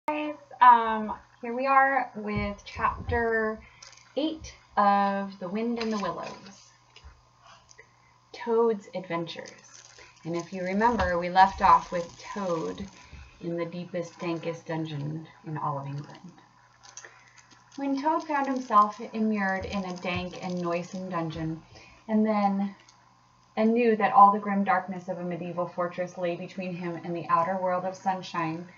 Guys, here we are with chapter 8 of The Wind and the Willows, Toad's Adventures. And if you remember, we left off with Toad in the deepest, dankest dungeon in all of England. When Toad found himself immured in a dank and noisome dungeon, and knew that all the grim darkness of a medieval fortress lay between him and the outer world of sunshine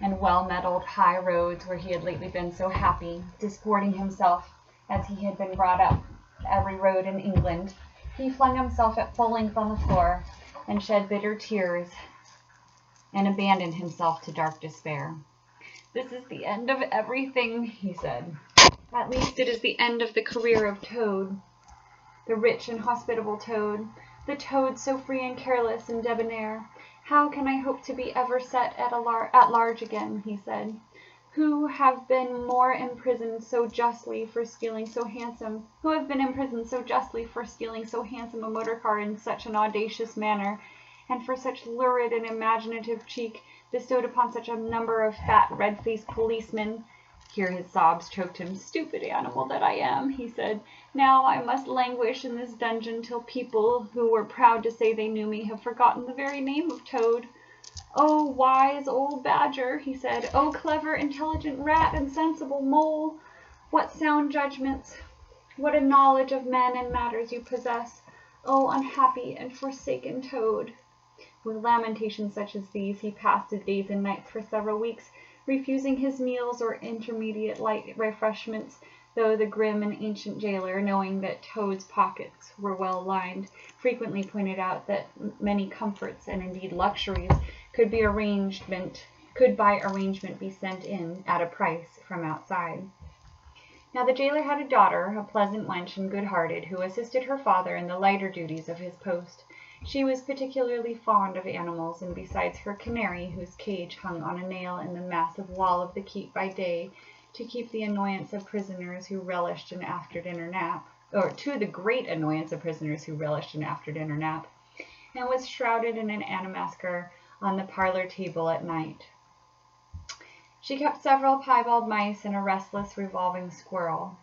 and well-metalled high roads where he had lately been so happy, disporting himself as he had been brought up every road in England, he flung himself at full length on the floor and shed bitter tears and abandoned himself to dark despair. "This is the end of everything," he said. "At least it is the end of the career of Toad, the rich and hospitable Toad, the Toad so free and careless and debonair. How can I hope to be ever set at large again?" he said. "Who have been imprisoned so justly for stealing so handsome a motor car in such an audacious manner, and for such lurid and imaginative cheek bestowed upon such a number of fat, red-faced policemen?" Here his sobs choked him. "Stupid animal that I am," he said. "Now I must languish in this dungeon till people who were proud to say they knew me have forgotten the very name of Toad. Oh, wise old badger," he said. "Oh, clever, intelligent rat and sensible mole. What sound judgments, what a knowledge of men and matters you possess. Oh, unhappy and forsaken Toad." With lamentations such as these, he passed his days and nights for several weeks, refusing his meals or intermediate light refreshments, though the grim and ancient jailer, knowing that Toad's pockets were well lined, frequently pointed out that many comforts, and indeed luxuries, could by arrangement be sent in at a price from outside. Now the jailer had a daughter, a pleasant wench and good-hearted, who assisted her father in the lighter duties of his post. She was particularly fond of animals, and besides her canary, whose cage hung on a nail in the massive wall of the keep by day, to keep the annoyance of prisoners who relished an after-dinner nap, and was shrouded in an antimacassar on the parlor table at night. She kept several piebald mice and a restless revolving squirrel.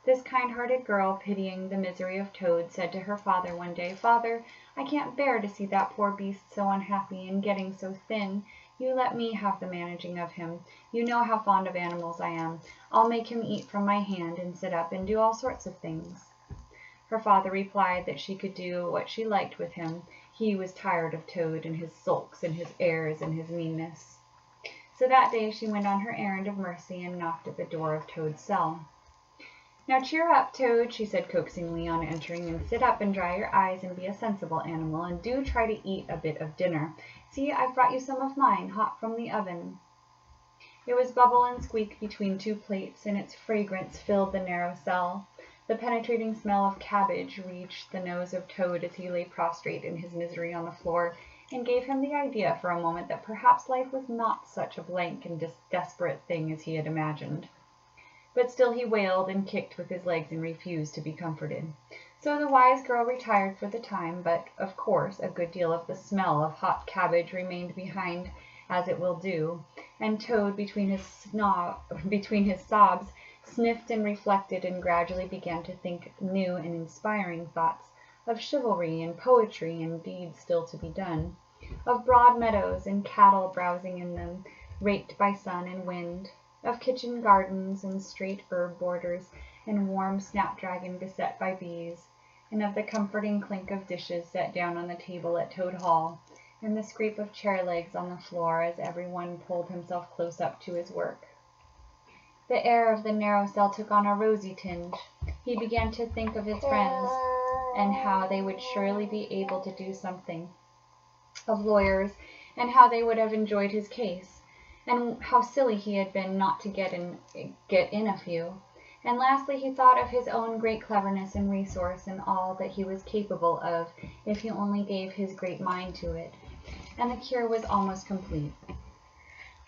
This kind-hearted girl, pitying the misery of Toad, said to her father one day, "Father, I can't bear to see that poor beast so unhappy and getting so thin. You let me have the managing of him. You know how fond of animals I am. I'll make him eat from my hand and sit up and do all sorts of things." Her father replied that she could do what she liked with him. He was tired of Toad and his sulks and his airs and his meanness. So that day she went on her errand of mercy and knocked at the door of Toad's cell. "Now cheer up, Toad," she said coaxingly on entering, "and sit up and dry your eyes and be a sensible animal, and do try to eat a bit of dinner. See, I've brought you some of mine, hot from the oven." It was bubble and squeak between two plates, and its fragrance filled the narrow cell. The penetrating smell of cabbage reached the nose of Toad as he lay prostrate in his misery on the floor, and gave him the idea for a moment that perhaps life was not such a blank and desperate thing as he had imagined. But still he wailed and kicked with his legs and refused to be comforted. So the wise girl retired for the time, but, of course, a good deal of the smell of hot cabbage remained behind, as it will do, and Toad, between his sobs, sniffed and reflected and gradually began to think new and inspiring thoughts of chivalry and poetry and deeds still to be done, of broad meadows and cattle browsing in them, raked by sun and wind, of kitchen gardens and straight herb borders and warm snapdragon beset by bees, and of the comforting clink of dishes set down on the table at Toad Hall, and the scrape of chair legs on the floor as every one pulled himself close up to his work. The air of the narrow cell took on a rosy tinge. He began to think of his friends, and how they would surely be able to do something, of lawyers, and how they would have enjoyed his case, and how silly he had been not to get in a few. And lastly he thought of his own great cleverness and resource, and all that he was capable of if he only gave his great mind to it. And the cure was almost complete.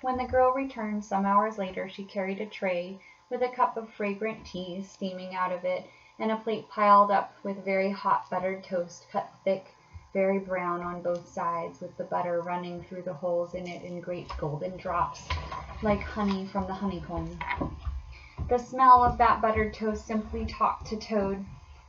When the girl returned some hours later, she carried a tray with a cup of fragrant tea steaming out of it, and a plate piled up with very hot buttered toast, cut thick, very brown on both sides, with the butter running through the holes in it in great golden drops. like honey from the honeycomb. The smell of that buttered toast simply talked to Toad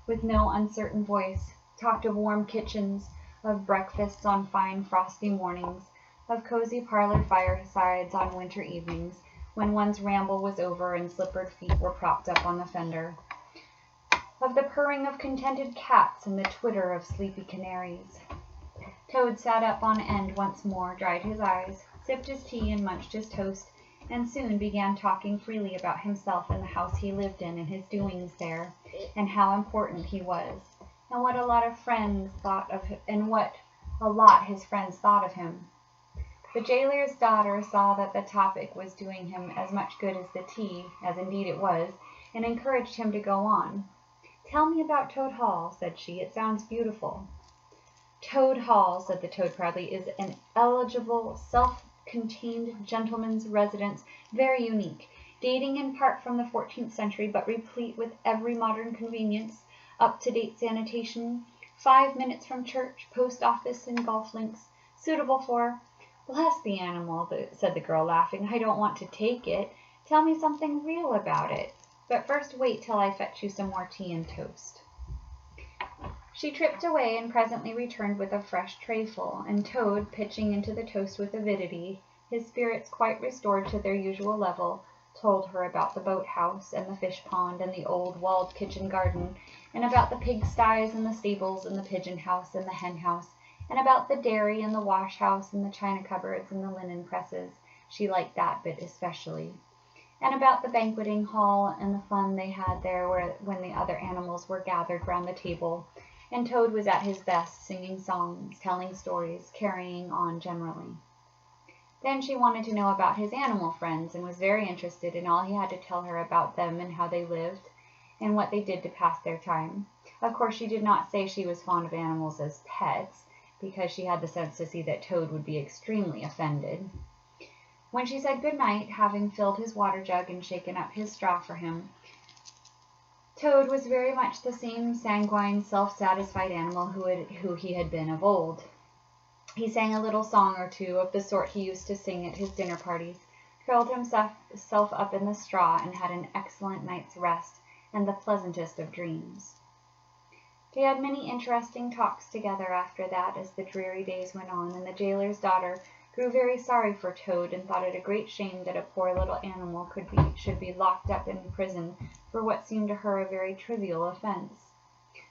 with no uncertain voice, talked of warm kitchens, of breakfasts on fine frosty mornings, of cozy parlor firesides on winter evenings, when one's ramble was over and slippered feet were propped up on the fender, of the purring of contented cats and the twitter of sleepy canaries. Toad sat up on end once more, dried his eyes, sipped his tea and munched his toast, and soon began talking freely about himself and the house he lived in and his doings there, and how important he was, and what a lot his friends thought of him. The jailer's daughter saw that the topic was doing him as much good as the tea, as indeed it was, and encouraged him to go on. "Tell me about Toad Hall," said she. "It sounds beautiful." "Toad Hall," said the Toad proudly, "is an eligible, self-contained gentleman's residence, very unique, dating in part from the 14th century, but replete with every modern convenience, up-to-date sanitation, 5 minutes from church, post office, and golf links, suitable for—" "Bless the animal," said the girl, laughing. "I don't want to take it. Tell me something real about it. But first wait till I fetch you some more tea and toast." She tripped away and presently returned with a fresh trayful, and Toad, pitching into the toast with avidity, his spirits quite restored to their usual level, told her about the boat-house and the fish-pond and the old walled kitchen garden, and about the pig-sties and the stables and the pigeon-house and the hen-house, and about the dairy and the wash-house and the china cupboards and the linen presses. She liked that bit especially. And about the banqueting hall and the fun they had there when the other animals were gathered round the table, and Toad was at his best, singing songs, telling stories, carrying on generally. Then she wanted to know about his animal friends, and was very interested in all he had to tell her about them and how they lived, and what they did to pass their time. Of course, she did not say she was fond of animals as pets, because she had the sense to see that Toad would be extremely offended. When she said good night, having filled his water jug and shaken up his straw for him, Toad was very much the same sanguine, self-satisfied animal who he had been of old. He sang a little song or two of the sort he used to sing at his dinner parties, curled himself up in the straw, and had an excellent night's rest and the pleasantest of dreams. They had many interesting talks together after that as the dreary days went on, and the jailer's daughter grew very sorry for Toad, and thought it a great shame that a poor little animal should be locked up in prison for what seemed to her a very trivial offense.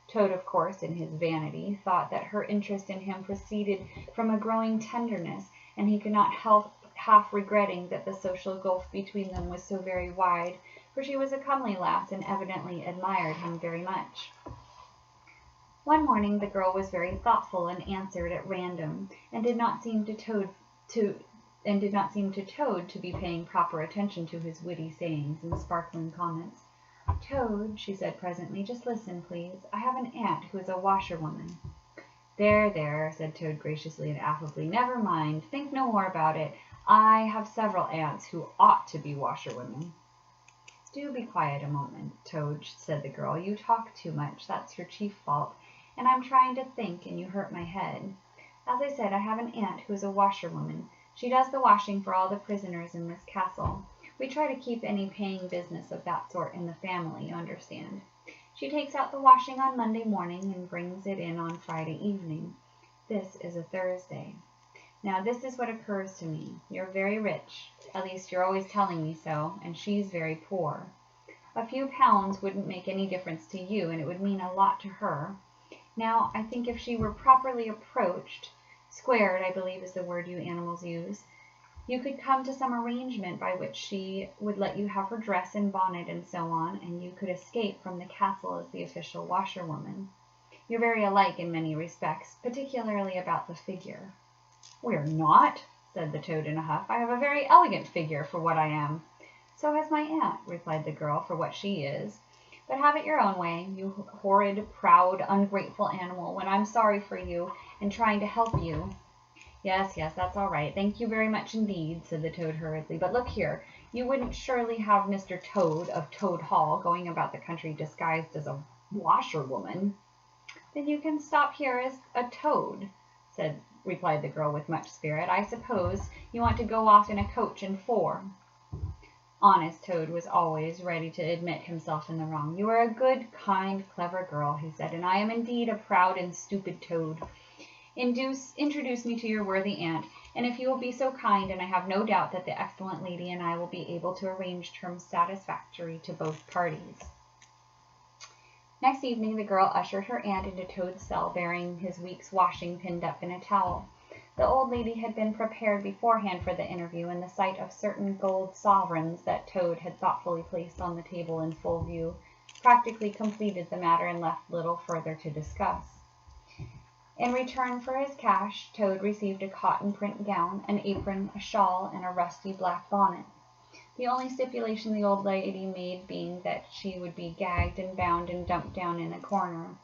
Toad, of course, in his vanity, thought that her interest in him proceeded from a growing tenderness, and he could not help half regretting that the social gulf between them was so very wide, for she was a comely lass and evidently admired him very much. One morning the girl was very thoughtful and answered at random, and did not seem to Toad to be paying proper attention to his witty sayings and sparkling comments. "Toad," she said presently, "just listen, please. I have an aunt who is a washerwoman." "There, there," said Toad graciously and affably. "Never mind. Think no more about it. I have several aunts who ought to be washerwomen." "Do be quiet a moment, Toad," said the girl. "You talk too much. That's your chief fault. And I'm trying to think, and you hurt my head. As I said, I have an aunt who is a washerwoman. She does the washing for all the prisoners in this castle. We try to keep any paying business of that sort in the family, you understand. She takes out the washing on Monday morning and brings it in on Friday evening. This is a Thursday. Now this is what occurs to me. You're very rich, at least you're always telling me so, and she's very poor. A few pounds wouldn't make any difference to you, and it would mean a lot to her. Now, I think if she were properly approached, squared, I believe is the word you animals use, you could come to some arrangement by which she would let you have her dress and bonnet and so on, and you could escape from the castle as the official washerwoman. You're very alike in many respects, particularly about the figure." "We're not," said the Toad in a huff. "I have a very elegant figure for what I am." "So has my aunt," replied the girl, "for what she is. But have it your own way, you horrid, proud, ungrateful animal, when I'm sorry for you and trying to help you." Yes, that's all right. Thank you very much indeed," said the Toad hurriedly. "But look here, you wouldn't surely have Mr. Toad of Toad Hall going about the country disguised as a washerwoman?" "Then you can stop here as a toad," replied the girl with much spirit. "I suppose you want to go off in a coach and four." Honest Toad was always ready to admit himself in the wrong. "You are a good, kind, clever girl," he said, "and I am indeed a proud and stupid toad. Introduce me to your worthy aunt, and if you will be so kind, and I have no doubt that the excellent lady and I will be able to arrange terms satisfactory to both parties." Next evening the girl ushered her aunt into Toad's cell, bearing his week's washing pinned up in a towel. The old lady had been prepared beforehand for the interview, and the sight of certain gold sovereigns that Toad had thoughtfully placed on the table in full view practically completed the matter and left little further to discuss. In return for his cash, Toad received a cotton print gown, an apron, a shawl, and a rusty black bonnet. The only stipulation the old lady made being that she would be gagged and bound and dumped down in a corner.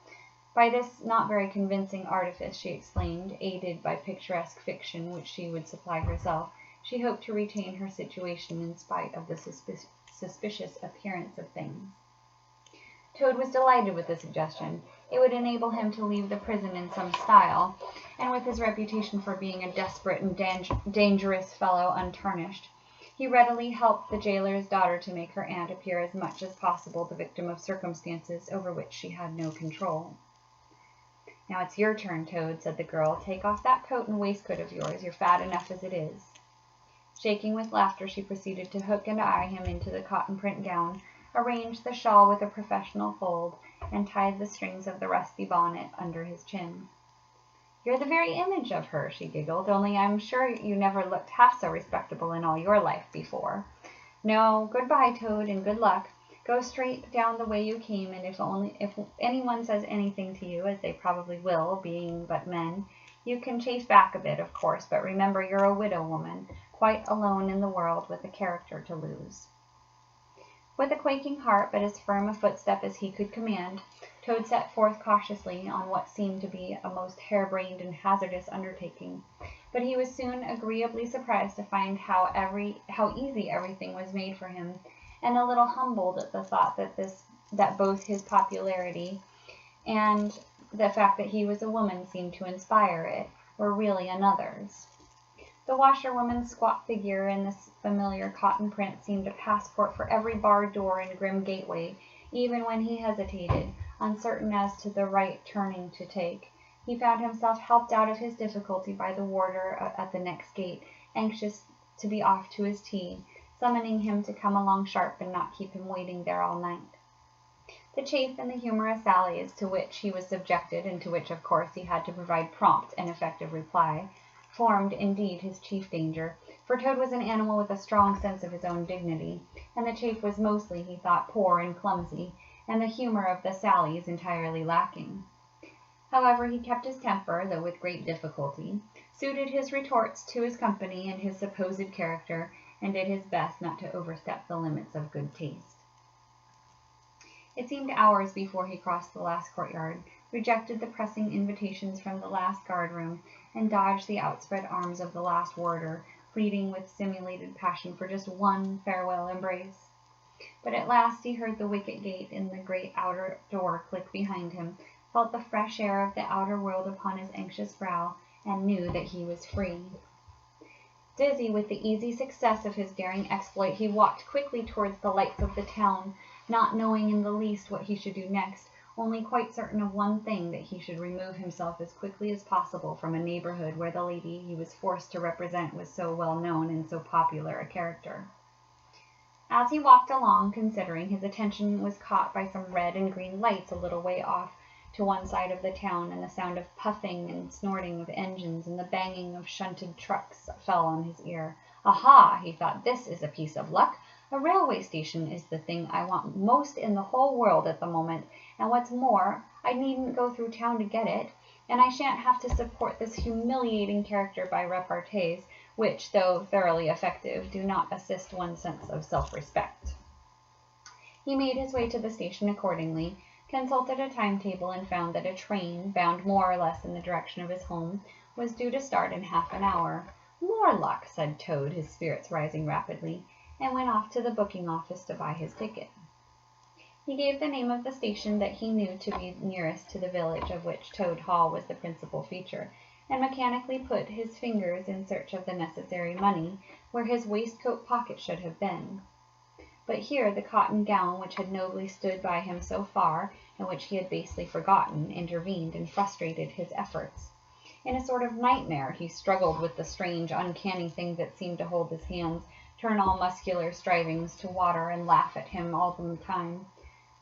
By this not very convincing artifice, she explained, aided by picturesque fiction which she would supply herself, she hoped to retain her situation in spite of the suspicious appearance of things. Toad was delighted with the suggestion. It would enable him to leave the prison in some style, and with his reputation for being a desperate and dangerous fellow untarnished, he readily helped the jailer's daughter to make her aunt appear as much as possible the victim of circumstances over which she had no control. "Now it's your turn, Toad," said the girl. "Take off that coat and waistcoat of yours. You're fat enough as it is." Shaking with laughter, she proceeded to hook and eye him into the cotton print gown, arranged the shawl with a professional fold, and tied the strings of the rusty bonnet under his chin. "You're the very image of her," she giggled, "only I'm sure you never looked half so respectable in all your life before. No, good-bye, Toad, and good luck. Go straight down the way you came, and if anyone says anything to you, as they probably will, being but men, you can chafe back a bit, of course, but remember you're a widow woman, quite alone in the world, with a character to lose." With a quaking heart, but as firm a footstep as he could command, Toad set forth cautiously on what seemed to be a most harebrained and hazardous undertaking, but he was soon agreeably surprised to find how easy everything was made for him, and a little humbled at the thought that both his popularity and the fact that he was a woman seemed to inspire it, were really another's. The washerwoman's squat figure in this familiar cotton print seemed a passport for every barred door and grim gateway, even when he hesitated, uncertain as to the right turning to take. He found himself helped out of his difficulty by the warder at the next gate, anxious to be off to his tea, summoning him to come along sharp and not keep him waiting there all night. The chaff and the humorous sallies to which he was subjected, and to which, of course, he had to provide prompt and effective reply, formed, indeed, his chief danger, for Toad was an animal with a strong sense of his own dignity, and the chaff was mostly, he thought, poor and clumsy, and the humor of the sallies entirely lacking. However, he kept his temper, though with great difficulty, suited his retorts to his company and his supposed character, and did his best not to overstep the limits of good taste. It seemed hours before he crossed the last courtyard, rejected the pressing invitations from the last guard-room, and dodged the outspread arms of the last warder, pleading with simulated passion for just one farewell embrace. But at last he heard the wicket gate in the great outer door click behind him, felt the fresh air of the outer world upon his anxious brow, and knew that he was free. Dizzy with the easy success of his daring exploit, he walked quickly towards the lights of the town, not knowing in the least what he should do next, only quite certain of one thing, that he should remove himself as quickly as possible from a neighborhood where the lady he was forced to represent was so well known and so popular a character. As he walked along, considering, his attention was caught by some red and green lights a little way off to one side of the town, and the sound of puffing and snorting of engines and the banging of shunted trucks fell on his ear. "Aha!" he thought, "this is a piece of luck. A railway station is the thing I want most in the whole world at the moment, and what's more, I needn't go through town to get it, and I shan't have to support this humiliating character by repartees, which, though thoroughly effective, do not assist one's sense of self-respect." He made his way to the station accordingly, consulted a timetable, and found that a train, bound more or less in the direction of his home, was due to start in half an hour. "More luck," said Toad, his spirits rising rapidly, and went off to the booking office to buy his ticket. He gave the name of the station that he knew to be nearest to the village, of which Toad Hall was the principal feature, and mechanically put his fingers in search of the necessary money, where his waistcoat pocket should have been. But here the cotton gown which had nobly stood by him so far, and which he had basely forgotten, intervened and frustrated his efforts. In a sort of nightmare he struggled with the strange, uncanny thing that seemed to hold his hands, turn all muscular strivings to water, and laugh at him all the time,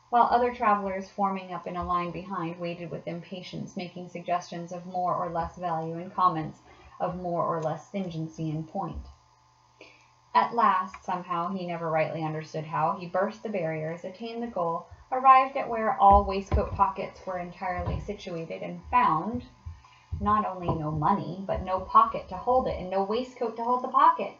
while other travelers, forming up in a line behind, waited with impatience, making suggestions of more or less value and comments of more or less stringency in point. At last, somehow, he never rightly understood how, he burst the barriers, attained the goal, arrived at where all waistcoat pockets were entirely situated, and found not only no money, but no pocket to hold it, and no waistcoat to hold the pocket.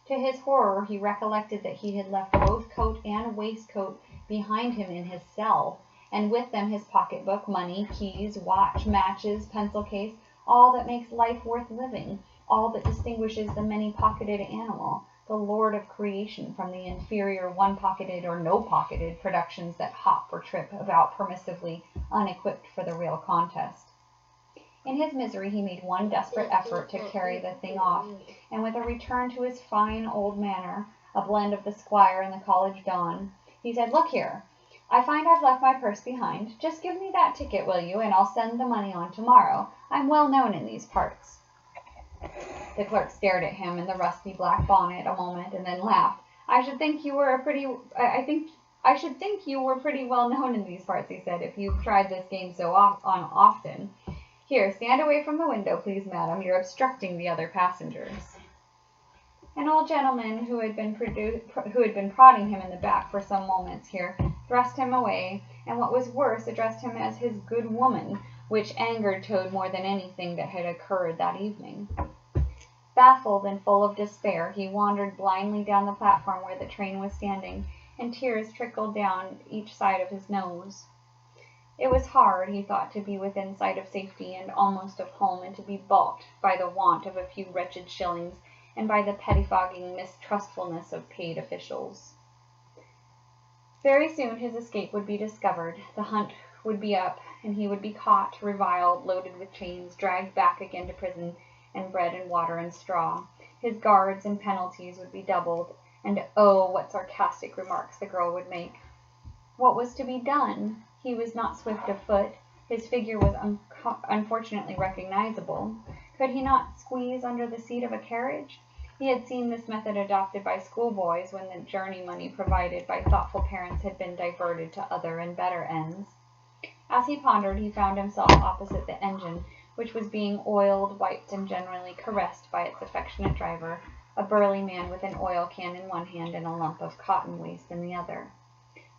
To his horror, he recollected that he had left both coat and waistcoat behind him in his cell, and with them his pocketbook, money, keys, watch, matches, pencil case, all that makes life worth living, all that distinguishes the many-pocketed animal, the lord of creation, from the inferior one-pocketed or no-pocketed productions that hop or trip about permissively, unequipped for the real contest. In his misery he made one desperate effort to carry the thing off, and with a return to his fine old manner, a blend of the squire and the college don, he said, "Look here, I find I've left my purse behind. Just give me that ticket, will you, and I'll send the money on tomorrow. I'm well known in these parts." The clerk stared at him in the rusty black bonnet a moment, and then laughed. I should think you were pretty well known in these parts," he said, "if you've tried this game so often. Here, stand away from the window, please, madam. You're obstructing the other passengers." An old gentleman who had been prodding him in the back for some moments here thrust him away, and what was worse, addressed him as his good woman, which angered Toad more than anything that had occurred that evening. Baffled and full of despair, he wandered blindly down the platform where the train was standing, and tears trickled down each side of his nose. It was hard, he thought, to be within sight of safety and almost of home, and to be balked by the want of a few wretched shillings, and by the pettifogging mistrustfulness of paid officials. Very soon his escape would be discovered, the hunt would be up, and he would be caught, reviled, loaded with chains, dragged back again to prison, and bread and water and straw. His guards and penalties would be doubled, and oh, what sarcastic remarks the girl would make. What was to be done? He was not swift of foot. His figure was unfortunately recognizable. Could he not squeeze under the seat of a carriage? He had seen this method adopted by schoolboys when the journey money provided by thoughtful parents had been diverted to other and better ends. As he pondered, he found himself opposite the engine, which was being oiled, wiped, and generally caressed by its affectionate driver, a burly man with an oil can in one hand and a lump of cotton waste in the other.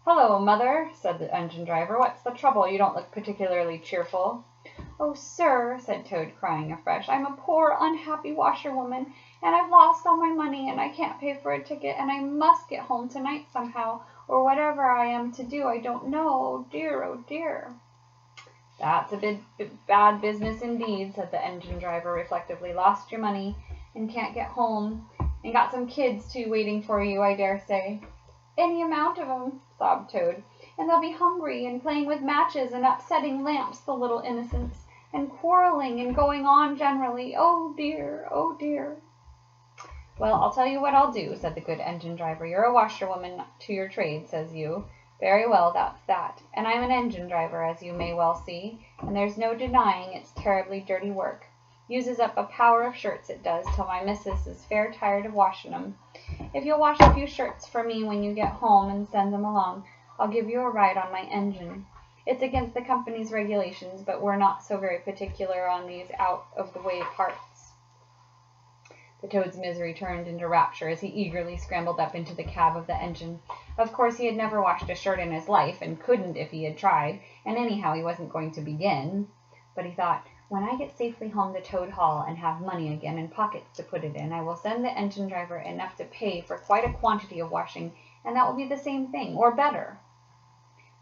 "Hello, mother," said the engine driver. "What's the trouble? You don't look particularly cheerful." "Oh, sir," said Toad, crying afresh, "I'm a poor, unhappy washerwoman, and I've lost all my money, and I can't pay for a ticket, and I must get home tonight somehow, or whatever I am to do, I don't know. Oh, dear, oh, dear." "That's a bad business indeed," said the engine driver reflectively. "Lost your money, and can't get home, and got some kids, too, waiting for you, I dare say." "Any amount of 'em," sobbed Toad, "and they'll be hungry, and playing with matches, and upsetting lamps, the little innocents, and quarreling, and going on generally. Oh, dear, oh, dear." "Well, I'll tell you what I'll do," said the good engine driver. "You're a washerwoman to your trade, says you. Very well, that's that. And I'm an engine driver, as you may well see, and there's no denying it's terribly dirty work. Uses up a power of shirts, it does, till my missus is fair tired of washing 'em. If you'll wash a few shirts for me when you get home and send them along, I'll give you a ride on my engine. It's against the company's regulations, but we're not so very particular on these out-of-the-way parts." The Toad's misery turned into rapture as he eagerly scrambled up into the cab of the engine. Of course, he had never washed a shirt in his life, and couldn't if he had tried, and anyhow he wasn't going to begin. But he thought, when I get safely home to Toad Hall and have money again and pockets to put it in, I will send the engine driver enough to pay for quite a quantity of washing, and that will be the same thing, or better.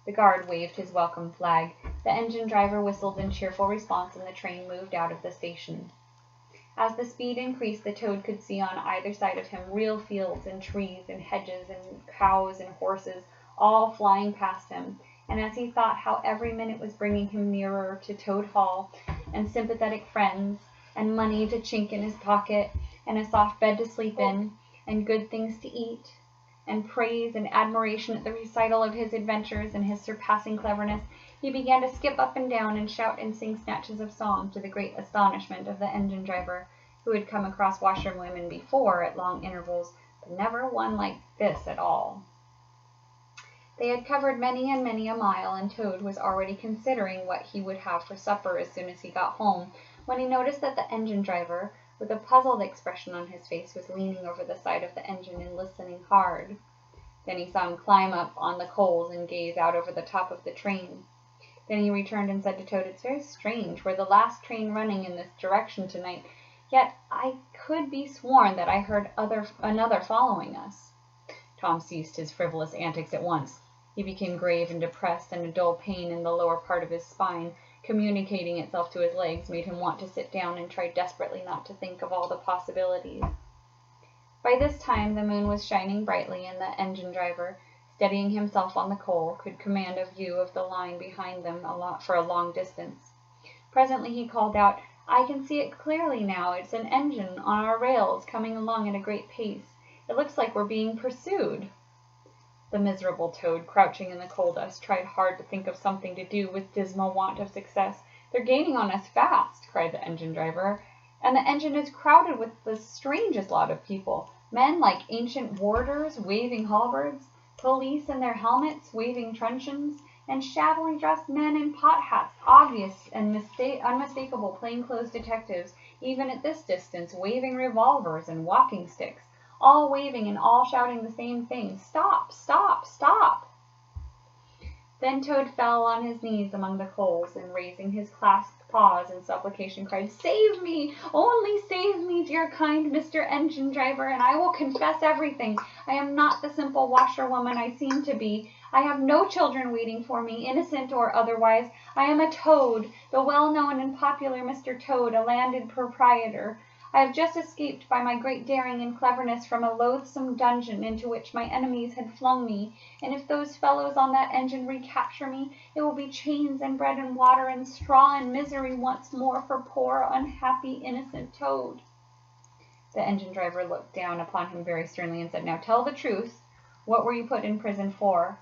The guard waved his welcome flag. The engine driver whistled in cheerful response, and the train moved out of the station. As the speed increased, the Toad could see on either side of him real fields and trees and hedges and cows and horses, all flying past him, and as he thought how every minute was bringing him nearer to Toad Hall, and sympathetic friends, and money to chink in his pocket, and a soft bed to sleep in, and good things to eat, and praise and admiration at the recital of his adventures and his surpassing cleverness, he began to skip up and down and shout and sing snatches of song, to the great astonishment of the engine driver, who had come across washerwomen before at long intervals, but never one like this at all. They had covered many and many a mile, and Toad was already considering what he would have for supper as soon as he got home, when he noticed that the engine driver, with a puzzled expression on his face, was leaning over the side of the engine and listening hard. Then he saw him climb up on the coals and gaze out over the top of the train. Then he returned and said to Toad, "It's very strange. We're the last train running in this direction tonight, yet I could be sworn that I heard another following us." Tom ceased his frivolous antics at once. He became grave and depressed, and a dull pain in the lower part of his spine, communicating itself to his legs, made him want to sit down and try desperately not to think of all the possibilities. By this time the moon was shining brightly, and the engine driver, steadying himself on the coal, could command a view of the line behind them for a long distance. Presently he called out, "I can see it clearly now. It's an engine on our rails, coming along at a great pace. It looks like we're being pursued." The miserable Toad, crouching in the coal dust, tried hard to think of something to do, with dismal want of success. "They're gaining on us fast," cried the engine driver, "and the engine is crowded with the strangest lot of people. Men like ancient warders, waving halberds, police in their helmets, waving truncheons, and shabbily dressed men in pot hats, obvious and unmistakable plainclothes detectives, even at this distance, waving revolvers and walking sticks, all waving and all shouting the same thing, 'Stop! Stop! Stop!'" Then Toad fell on his knees among the coals, and raising his clasped paws in supplication, cried, "Save me! Only save me, dear kind Mr. Engine Driver, and I will confess everything. I am not the simple washerwoman I seem to be. I have no children waiting for me, innocent or otherwise. I am a Toad, the well-known and popular Mr. Toad, a landed proprietor. I have just escaped by my great daring and cleverness from a loathsome dungeon into which my enemies had flung me, and if those fellows on that engine recapture me, it will be chains and bread and water and straw and misery once more for poor, unhappy, innocent Toad." The engine driver looked down upon him very sternly and said, "Now tell the truth. What were you put in prison for?"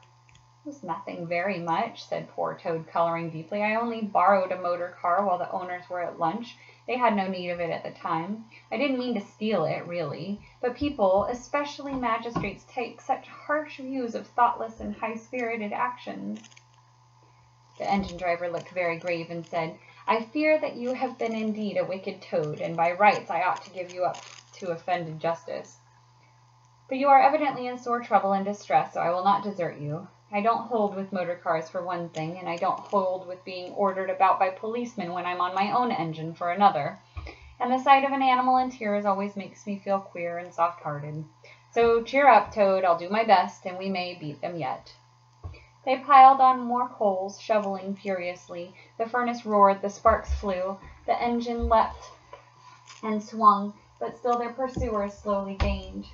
"It was nothing very much," said poor Toad, coloring deeply. "I only borrowed a motor car while the owners were at lunch. They had no need of it at the time. I didn't mean to steal it, really. But people, especially magistrates, take such harsh views of thoughtless and high-spirited actions." The engine driver looked very grave and said, "I fear that you have been indeed a wicked Toad, and by rights I ought to give you up to offended justice. But you are evidently in sore trouble and distress, so I will not desert you. I don't hold with motor cars for one thing, and I don't hold with being ordered about by policemen when I'm on my own engine for another. And the sight of an animal in tears always makes me feel queer and soft-hearted. So cheer up, Toad, I'll do my best, and we may beat them yet." They piled on more coals, shoveling furiously. The furnace roared, the sparks flew, the engine leapt and swung, but still their pursuers slowly gained.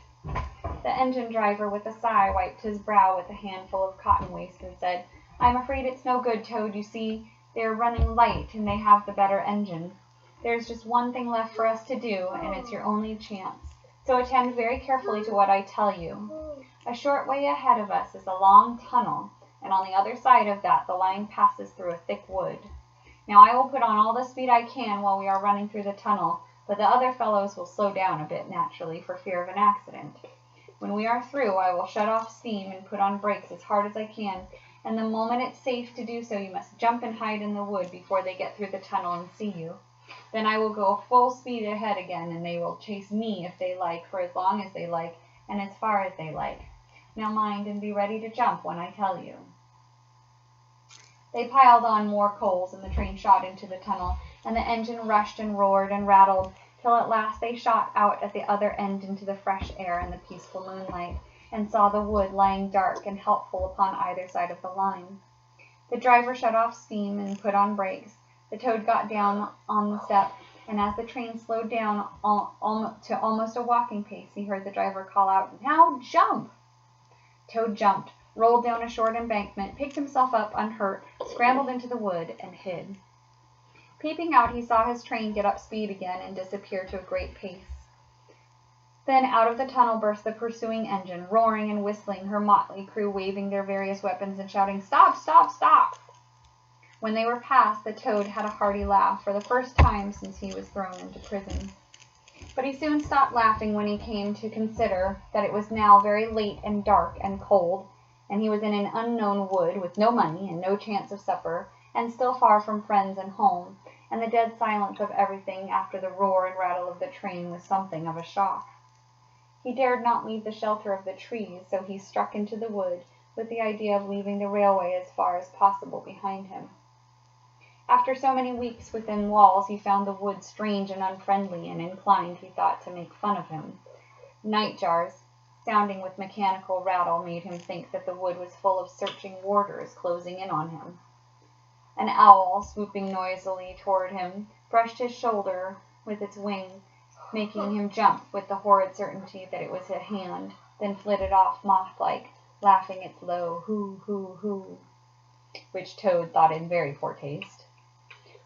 The engine driver, with a sigh, wiped his brow with a handful of cotton waste and said, "I'm afraid it's no good, Toad. You see, they're running light, and they have the better engine. There's just one thing left for us to do, and it's your only chance. So attend very carefully to what I tell you. A short way ahead of us is a long tunnel, and on the other side of that the line passes through a thick wood. Now I will put on all the speed I can while we are running through the tunnel, but the other fellows will slow down a bit naturally for fear of an accident. When we are through, I will shut off steam and put on brakes as hard as I can, and the moment it's safe to do so, you must jump and hide in the wood before they get through the tunnel and see you. Then I will go full speed ahead again, and they will chase me if they like, for as long as they like, and as far as they like. Now mind and be ready to jump when I tell you." They piled on more coals, and the train shot into the tunnel, and the engine rushed and roared and rattled, till at last they shot out at the other end into the fresh air and the peaceful moonlight, and saw the wood lying dark and helpful upon either side of the line. The driver shut off steam and put on brakes. The Toad got down on the step, and as the train slowed down to almost a walking pace, he heard the driver call out, "Now jump!" Toad jumped, rolled down a short embankment, picked himself up unhurt, scrambled into the wood, and hid. Peeping out, he saw his train get up speed again and disappear to a great pace. Then out of the tunnel burst the pursuing engine, roaring and whistling, her motley crew waving their various weapons and shouting, "Stop, stop, stop!" When they were past, the Toad had a hearty laugh for the first time since he was thrown into prison. But he soon stopped laughing when he came to consider that it was now very late and dark and cold, and he was in an unknown wood with no money and no chance of supper, and still far from friends and home, and the dead silence of everything after the roar and rattle of the train was something of a shock. He dared not leave the shelter of the trees, so he struck into the wood with the idea of leaving the railway as far as possible behind him. After so many weeks within walls, he found the wood strange and unfriendly, and inclined, he thought, to make fun of him. Night jars, sounding with mechanical rattle, made him think that the wood was full of searching warders closing in on him. An owl, swooping noisily toward him, brushed his shoulder with its wing, making him jump with the horrid certainty that it was at hand, then flitted off moth-like, laughing its low hoo, hoo, hoo, which Toad thought in very poor taste.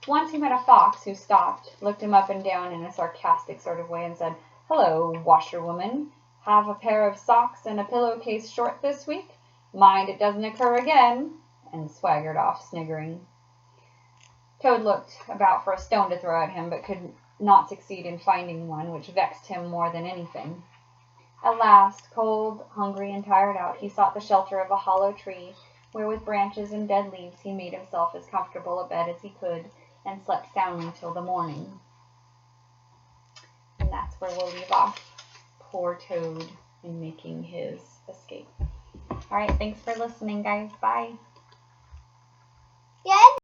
Once he met a fox who stopped, looked him up and down in a sarcastic sort of way, and said, "Hello, washerwoman, have a pair of socks and a pillowcase short this week? Mind it doesn't occur again," and swaggered off, sniggering. Toad looked about for a stone to throw at him, but could not succeed in finding one, which vexed him more than anything. At last, cold, hungry, and tired out, he sought the shelter of a hollow tree, where with branches and dead leaves he made himself as comfortable a bed as he could, and slept soundly till the morning. And that's where we'll leave off poor Toad in making his escape. All right, thanks for listening, guys. Bye. Yeah.